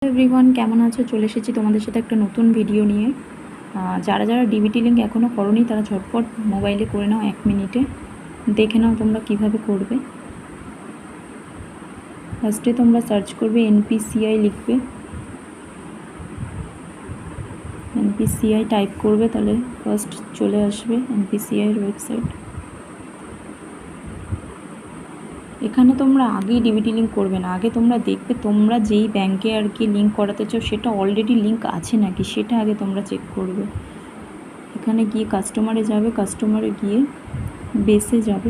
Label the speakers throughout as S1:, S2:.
S1: Everyone, কেমন আছো? চলে এসেছি তোমাদের সাথে একটা নতুন ভিডিও নিয়ে। যারা যারা ডিবিটি লিঙ্ক এখনও করোনি তারা ঝটপট মোবাইলে করে নাও, 1 মিনিটে দেখে নাও তোমরা কিভাবে করবে। ফার্স্টে তোমরা সার্চ করবে এনপিসিআই, লিখবে এনপিসিআই টাইপ করবে, তাহলে ফার্স্ট চলে আসবে এনপিসিআইয়ের ওয়েবসাইট। এখানে তোমরা আগেই ডিবিটি লিঙ্ক করবে না, আগে তোমরা দেখবে তোমরা যেই ব্যাংকে আর কি লিঙ্ক করাতে চাও সেটা অলরেডি লিঙ্ক আছে নাকি, সেটা আগে তোমরা চেক করবে। এখানে গিয়ে কাস্টমারে যাবে, কাস্টমারে গিয়ে বেসে যাবে,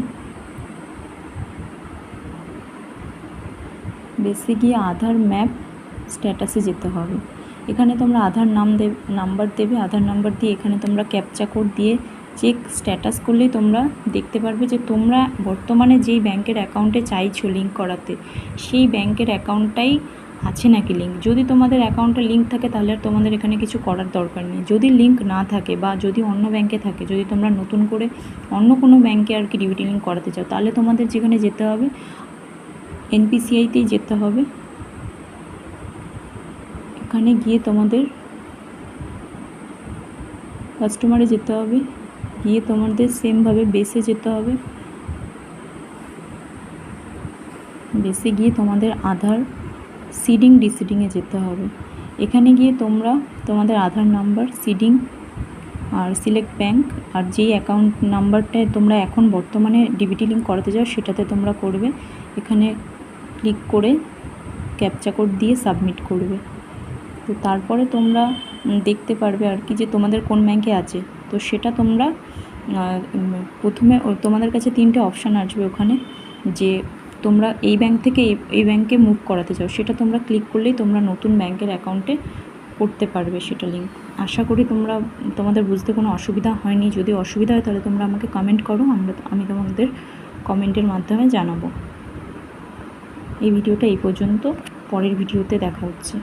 S1: বেসে গিয়ে আধার ম্যাপ স্ট্যাটাসে যেতে হবে। এখানে তোমরা আধার নাম্বার দেবে, আধার নাম্বার দিয়ে এখানে তোমরা ক্যাপচা কোড দিয়ে চেক স্ট্যাটাস করলেই তোমরা দেখতে পারবে যে তোমরা বর্তমানে যেই ব্যাংকের অ্যাকাউন্টে চাইছো লিঙ্ক করাতে সেই ব্যাংকের অ্যাকাউন্টটাই আছে নাকি লিঙ্ক। যদি তোমাদের অ্যাকাউন্টে লিঙ্ক থাকে তাহলে আর তোমাদের এখানে কিছু করার দরকার নেই। যদি লিঙ্ক না থাকে বা যদি অন্য ব্যাংকে থাকে, যদি তোমরা নতুন করে অন্য কোনো ব্যাংকে আর কি ডিবিটি লিঙ্ক করাতে চাও, তাহলে তোমাদের যেখানে যেতে হবে এনপিসিআইতেই যেতে হবে। এখানে গিয়ে তোমাদের কাস্টমারে যেতে হবে, গিয়ে তোমাদের সেমভাবে বেসে যেতে হবে, বেসে গিয়ে তোমাদের আধার সিডিং ডিসিডিংয়ে যেতে হবে। এখানে গিয়ে তোমরা তোমাদের আধার নাম্বার, সিডিং আর সিলেক্ট ব্যাংক আর যেই অ্যাকাউন্ট নাম্বারটায় তোমরা এখন বর্তমানে ডিবিটি লিঙ্ক করাতে যাও সেটাতে তোমরা করবে। এখানে ক্লিক করে ক্যাপচা কোড দিয়ে সাবমিট করবে। তো তারপরে তোমরা দেখতে পারবে আর কি যে তোমাদের কোন ব্যাংকে আছে। তো সেটা তোমরা প্রথমে তোমাদের কাছে 3টে অপশান আসবে ওখানে, যে তোমরা এই ব্যাংক থেকে এই ব্যাংকে মুভ করাতে চাও, সেটা তোমরা ক্লিক করলেই তোমরা নতুন ব্যাংকের অ্যাকাউন্টে করতে পারবে সেটা লিঙ্ক। আশা করি তোমাদের বুঝতে কোনো অসুবিধা হয়নি। যদি অসুবিধা হয় তাহলে তোমরা আমাকে কমেন্ট করো, আমি তোমাদের কমেন্টের মাধ্যমে জানাবো। এই ভিডিওটা এই পর্যন্ত, পরের ভিডিওতে দেখা হচ্ছে।